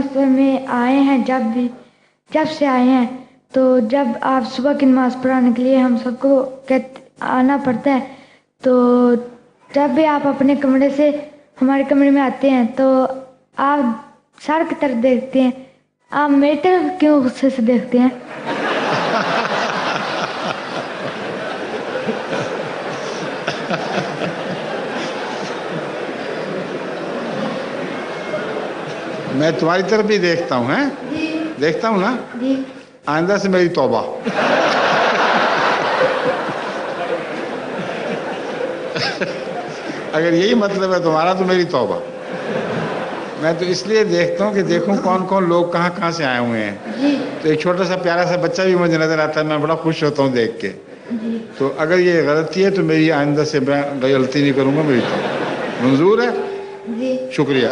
مسجد میں آئے ہیں جب سے آئے ہیں تو جب آپ صبح کی نماز پڑھانے کے لیے ہم سب کو آنا پڑتا ہے تو جب بھی آپ اپنے کمرے سے ہمارے کمرے میں آتے ہیں تو آپ سر کی طرف دیکھتے ہیں. آپ میری طرف کیوں غصے سے دیکھتے ہیں؟ میں تمہاری طرف بھی دیکھتا ہوں. جی دیکھتا ہوں نا. جی آئندہ سے میری توبہ. اگر یہی مطلب ہے تمہارا تو میری توبہ. میں تو اس لیے دیکھتا ہوں کہ دیکھوں کون کون لوگ کہاں کہاں سے آئے ہوئے ہیں. جی تو ایک چھوٹا سا پیارا سا بچہ بھی مجھے نظر آتا ہے, میں بڑا خوش ہوتا ہوں دیکھ کے. جی تو اگر یہ غلطی ہے تو میری آئندہ سے میں غلطی نہیں کروں گا. میری توبہ. منظور ہے؟ جی شکریہ.